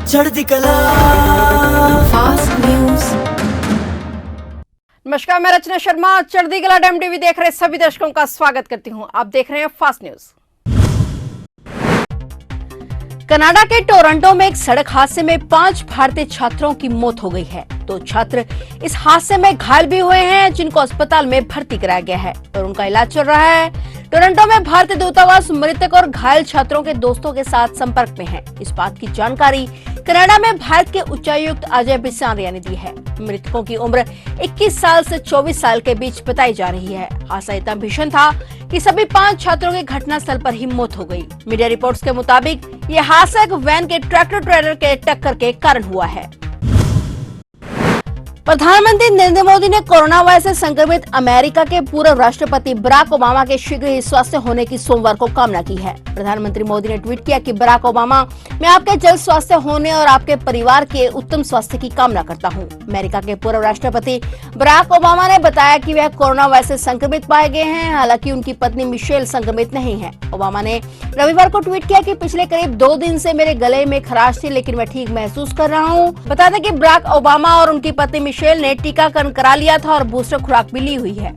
चढ़ती कला fast news. नमस्कार, मैं रचना शर्मा चढ़ती कला डेम टीवी देख रहे सभी दर्शकों का स्वागत करती हूं। आप देख रहे हैं फास्ट न्यूज। कनाडा के टोरंटो में एक सड़क हादसे में 5 भारतीय छात्रों की मौत हो गई है। 2 छात्र इस हादसे में घायल भी हुए हैं, जिनको अस्पताल में भर्ती कराया गया है और उनका इलाज चल रहा है। टोरंटो में भारतीय दूतावास मृतक और घायल छात्रों के दोस्तों के साथ संपर्क में है। इस बात की जानकारी कनाडा में भारत के उच्चायुक्त अजय बिसारिया ने दी है। मृतकों की उम्र 21 साल से 24 साल के बीच बताई जा रही है। हादसा इतना भीषण था कि सभी 5 छात्रों की घटनास्थल पर ही मौत हो गई। मीडिया रिपोर्ट्स के मुताबिक ये हादसा एक वैन के ट्रैक्टर ट्रेलर के टक्कर के कारण हुआ है। प्रधानमंत्री नरेंद्र मोदी ने कोरोना वायरस से संक्रमित अमेरिका के पूर्व राष्ट्रपति बराक ओबामा के शीघ्र ही स्वस्थ होने की सोमवार को कामना की है। प्रधानमंत्री मोदी ने ट्वीट किया कि बराक ओबामा, मैं आपके जल्द स्वस्थ होने और आपके परिवार के उत्तम स्वास्थ्य की कामना करता हूं। अमेरिका के पूर्व राष्ट्रपति बराक ओबामा ने बताया कि वह कोरोना वायरस से संक्रमित पाए गए हैं, हालांकि उनकी पत्नी मिशेल संक्रमित नहीं है। ओबामा ने रविवार को ट्वीट किया कि पिछले करीब 2 दिन से मेरे गले में खराश थी, लेकिन मैं ठीक महसूस कर रहा हूँ। बता दें कि बराक ओबामा और उनकी पत्नी मिशेल ने टीकाकरण करा लिया था और बूस्टर खुराक भी ली हुई है।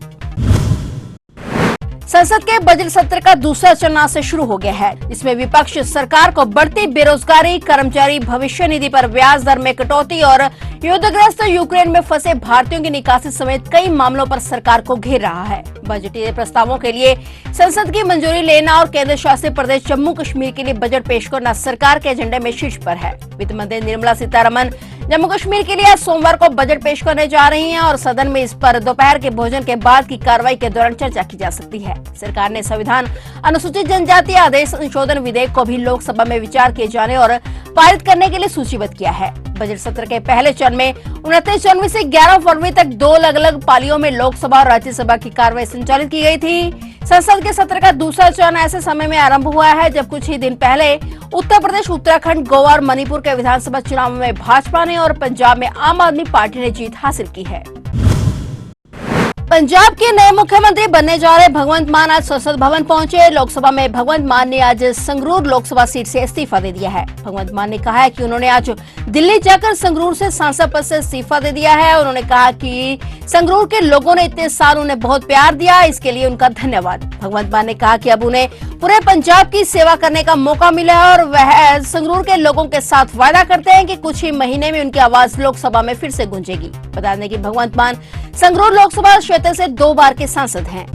संसद के बजट सत्र का दूसरा चरण आज से शुरू हो गया है। इसमें विपक्ष सरकार को बढ़ती बेरोजगारी, कर्मचारी भविष्य निधि पर ब्याज दर में कटौती और युद्धग्रस्त यूक्रेन में फंसे भारतीयों की निकासी समेत कई मामलों पर सरकार को घेर रहा है। बजटीय प्रस्तावों के लिए संसद की मंजूरी लेना और केंद्र शासित प्रदेश जम्मू कश्मीर के लिए बजट पेश करना सरकार के एजेंडे में शीर्ष पर है। वित्त मंत्री निर्मला सीतारमण जम्मू कश्मीर के लिए आज सोमवार को बजट पेश करने जा रही हैं और सदन में इस पर दोपहर के भोजन के बाद की कार्रवाई के दौरान चर्चा की जा सकती है। सरकार ने संविधान अनुसूचित जनजाति आदेश संशोधन विधेयक को भी लोकसभा में विचार किए जाने और पारित करने के लिए सूचीबद्ध किया है। बजट सत्र के पहले चरण में 29 जनवरी से 11 फरवरी तक 2 अलग अलग पालियों में लोकसभा और राज्यसभा की कार्रवाई संचालित की गई थी। संसद के सत्र का दूसरा चरण ऐसे समय में आरंभ हुआ है जब कुछ ही दिन पहले उत्तर प्रदेश, उत्तराखंड, गोवा और मणिपुर के विधानसभा चुनाव में भाजपा ने और पंजाब में आम आदमी पार्टी ने जीत हासिल की है। पंजाब के नए मुख्यमंत्री बनने जा रहे भगवंत मान आज संसद भवन पहुंचे। लोकसभा में भगवंत मान ने आज संगरूर लोकसभा सीट से इस्तीफा दे दिया है। भगवंत मान ने कहा है कि उन्होंने आज दिल्ली जाकर संगरूर से सांसद पद से इस्तीफा दे दिया है। उन्होंने कहा कि संगरूर के लोगों ने इतने साल उन्हें बहुत प्यार दिया, इसके लिए उनका धन्यवाद। भगवंत मान ने कहा कि अब उन्हें पूरे पंजाब की सेवा करने का मौका मिला है और वह संगरूर के लोगों के साथ वादा करते हैं कि कुछ ही महीने में उनकी आवाज लोकसभा में फिर से गूंजेगी। बता दें कि भगवंत मान संगरूर लोकसभा क्षेत्र से 2 बार के सांसद हैं।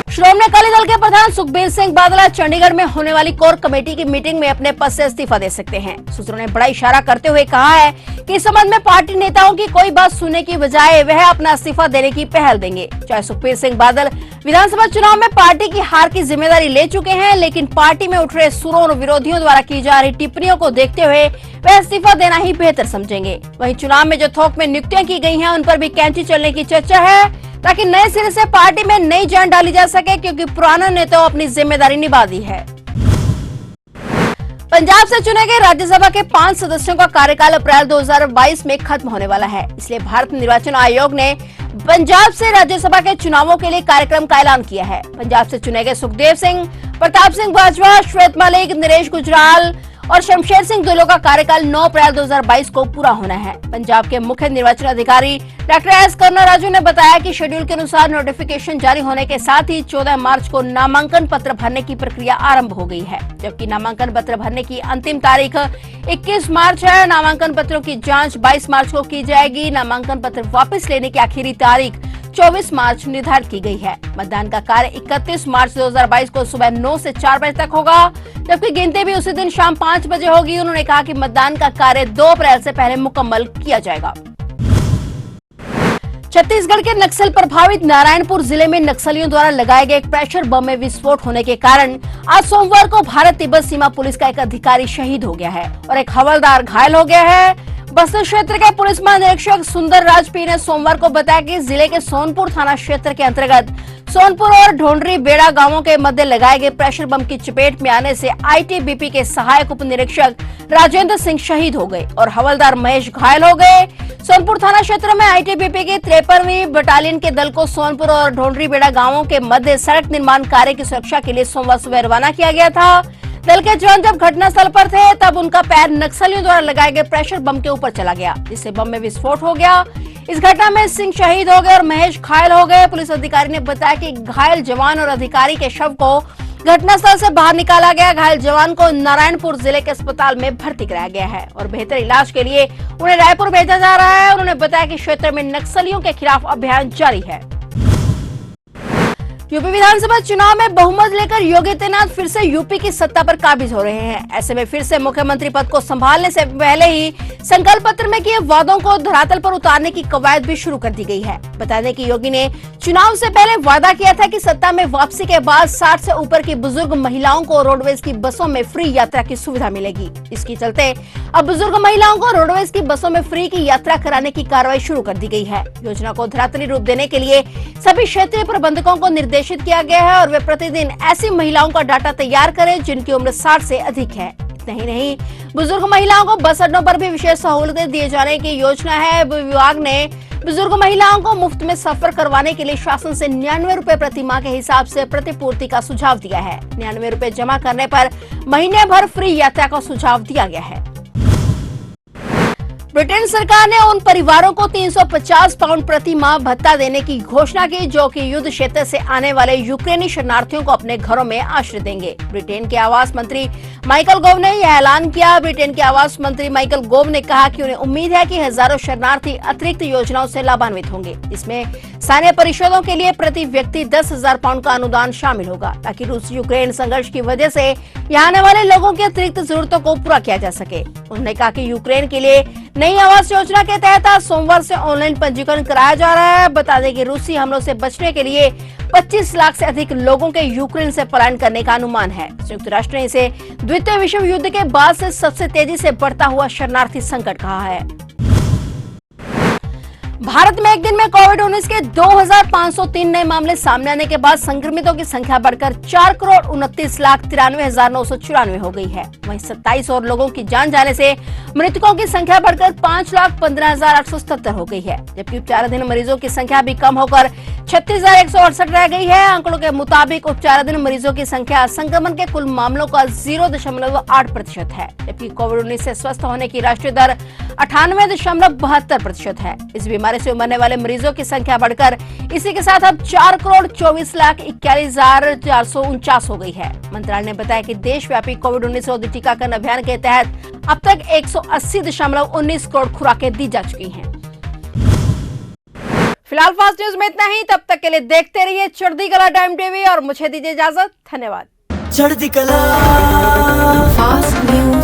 श्रोमणी अकाली दल के प्रधान सुखबीर सिंह बादल आज चंडीगढ़ में होने वाली कोर कमेटी की मीटिंग में अपने पद से इस्तीफा दे सकते हैं। सूत्रों ने बड़ा इशारा करते हुए कहा है कि इस संबंध में पार्टी नेताओं की कोई बात सुनने की बजाय वह अपना इस्तीफा देने की पहल देंगे। चाहे सुखबीर सिंह बादल विधानसभा चुनाव में पार्टी की हार की जिम्मेदारी ले चुके हैं, लेकिन पार्टी में उठ रहे सुरों और विरोधियों द्वारा की जा रही टिप्पणियों को देखते हुए वह इस्तीफा देना ही बेहतर समझेंगे। वहीं चुनाव में जो थोक में नियुक्तियां की गई हैं, उन पर भी कैंची चलने की चर्चा है, ताकि नए सिरे से पार्टी में नई जान डाली जा सके, क्योंकि पुराने नेताओं अपनी जिम्मेदारी निभा दी है। पंजाब से चुने गए राज्यसभा के 5 सदस्यों का कार्यकाल अप्रैल 2022 में खत्म होने वाला है। इसलिए भारत निर्वाचन आयोग ने पंजाब से राज्यसभा के चुनावों के लिए कार्यक्रम का ऐलान किया है। पंजाब से चुने गए सुखदेव सिंह, प्रताप सिंह बाजवा, श्वेत मलिक, नरेश गुजराल और शमशेर सिंह ढिल्लों का कार्यकाल 9 अप्रैल 2022 को पूरा होना है। पंजाब के मुख्य निर्वाचन अधिकारी डॉक्टर एस कर्ना राजू ने बताया कि शेड्यूल के अनुसार नोटिफिकेशन जारी होने के साथ ही 14 मार्च को नामांकन पत्र भरने की प्रक्रिया आरंभ हो गई है, जबकि नामांकन पत्र भरने की अंतिम तारीख 21 मार्च है। नामांकन पत्रों की जांच 22 मार्च को की जाएगी। नामांकन पत्र वापस लेने की आखिरी तारीख 24 मार्च निर्धारित की गई है। मतदान का कार्य 31 मार्च 2022 को सुबह 9 से 4 बजे तक होगा, जबकि गिनती भी उसी दिन शाम 5 बजे होगी। उन्होंने कहा कि मतदान का कार्य 2 अप्रैल से पहले मुकम्मल किया जाएगा। छत्तीसगढ़ के नक्सल प्रभावित नारायणपुर जिले में नक्सलियों द्वारा लगाए गए एक प्रेशर बम में विस्फोट होने के कारण आज सोमवार को भारत तिब्बत सीमा पुलिस का एक अधिकारी शहीद हो गया है और एक हवलदार घायल हो गया है। बस्तर क्षेत्र के पुलिस महानिरीक्षक सुंदर राज पी ने सोमवार को बताया कि जिले के सोनपुर थाना क्षेत्र के अंतर्गत सोनपुर और ढोंडरी बेड़ा गांवों के मध्य लगाए गए प्रेशर बम की चपेट में आने से आईटीबीपी के सहायक उप निरीक्षक राजेंद्र सिंह शहीद हो गए और हवलदार महेश घायल हो गए। सोनपुर थाना क्षेत्र में आईटीबीपी की 53वीं बटालियन के दल को सोनपुर और ढोंडरी बेड़ा गांवों के मध्य सड़क निर्माण कार्य की सुरक्षा के लिए सोमवार सुबह रवाना किया गया था। दल के जवान जब घटनास्थल पर थे तब उनका पैर नक्सलियों द्वारा लगाए गए प्रेशर बम के ऊपर चला गया, जिससे बम में विस्फोट हो गया। इस घटना में सिंह शहीद हो गए और महेश घायल हो गए। पुलिस अधिकारी ने बताया कि घायल जवान और अधिकारी के शव को घटनास्थल से बाहर निकाला गया। घायल जवान को नारायणपुर जिले के अस्पताल में भर्ती कराया गया है और बेहतर इलाज के लिए उन्हें रायपुर भेजा जा रहा है। उन्होंने बताया कि क्षेत्र में नक्सलियों के खिलाफ अभियान जारी है। यूपी विधानसभा चुनाव में बहुमत लेकर योगी आदित्यनाथ फिर से यूपी की सत्ता पर काबिज हो रहे हैं। ऐसे में फिर से मुख्यमंत्री पद को संभालने से पहले ही संकल्प पत्र में किए वादों को धरातल पर उतारने की कवायद भी शुरू कर दी गई है। बता दें कि योगी ने चुनाव से पहले वादा किया था कि सत्ता में वापसी के बाद 60 से ऊपर की बुजुर्ग महिलाओं को रोडवेज की बसों में फ्री यात्रा की सुविधा मिलेगी। इसके चलते अब बुजुर्ग महिलाओं को रोडवेज की बसों में फ्री की यात्रा कराने की कार्रवाई शुरू कर दी गई है। योजना को धरातली रूप देने के लिए सभी क्षेत्रीय प्रबंधकों को निर्देशित किया गया है और वे प्रतिदिन ऐसी महिलाओं का डाटा तैयार करें जिनकी उम्र 60 से अधिक है। इतना ही नहीं, बुजुर्ग महिलाओं को बस अड्डों पर भी विशेष सहूलतें दिए जाने की योजना है। विभाग ने बुजुर्ग महिलाओं को मुफ्त में सफर करवाने के लिए शासन से 99 रुपए प्रति माह के हिसाब से प्रतिपूर्ति का सुझाव दिया है। 99 रुपए जमा करने पर महीने भर फ्री यात्रा का सुझाव दिया गया है। ब्रिटेन सरकार ने उन परिवारों को 350 पाउंड प्रति माह भत्ता देने की घोषणा की जो कि युद्ध क्षेत्र से आने वाले यूक्रेनी शरणार्थियों को अपने घरों में आश्रय देंगे। ब्रिटेन के आवास मंत्री माइकल गोव ने यह ऐलान किया। ब्रिटेन के आवास मंत्री माइकल गोव ने कहा कि उन्हें उम्मीद है कि हजारों शरणार्थी अतिरिक्त योजनाओं से लाभान्वित होंगे। इसमें सैन्य परिषदों के लिए प्रति व्यक्ति 10,000 पाउंड का अनुदान शामिल होगा ताकि रूस यूक्रेन संघर्ष की वजह से यहाँ आने वाले लोगों की अतिरिक्त जरूरतों को पूरा किया जा सके। उन्होंने कहा कि यूक्रेन के लिए नई आवास योजना के तहत आज सोमवार से ऑनलाइन पंजीकरण कराया जा रहा है। बता दें कि रूसी हमलों से बचने के लिए 25 लाख से अधिक लोगों के यूक्रेन से पलायन करने का अनुमान है। संयुक्त राष्ट्र ने इसे द्वितीय विश्व युद्ध के बाद से सबसे तेजी से बढ़ता हुआ शरणार्थी संकट कहा है। भारत में एक दिन में कोविड-19 के 2,503 नए मामले सामने आने के बाद संक्रमितों की संख्या बढ़कर 4,29,93,994 हो गई है। वहीं 27 और लोगों की जान जाने से मृतकों की संख्या बढ़कर 5,15,877 हो गई है, जबकि उपचाराधीन मरीजों की संख्या भी कम होकर 36,168 रह गई है। आंकड़ों के मुताबिक उपचाराधीन मरीजों की संख्या संक्रमण के कुल मामलों का 0.8% है, जबकि कोविड-19 से स्वस्थ होने की राष्ट्रीय दर 98.72% है। इस बीमारी से मरने वाले मरीजों की संख्या बढ़कर इसी के साथ अब 4,24,41,449 हो गई है। मंत्रालय ने बताया कि देशव्यापी कोविड-19 टीकाकरण अभियान के तहत अब तक 180.19 करोड़ खुराकें दी जा चुकी हैं। फिलहाल फास्ट न्यूज में इतना ही। तब तक के लिए देखते रहिए चढ़ती कला टाइम टीवी और मुझे दीजिए इजाजत। धन्यवाद। चढ़ती कला फास्ट न्यूज।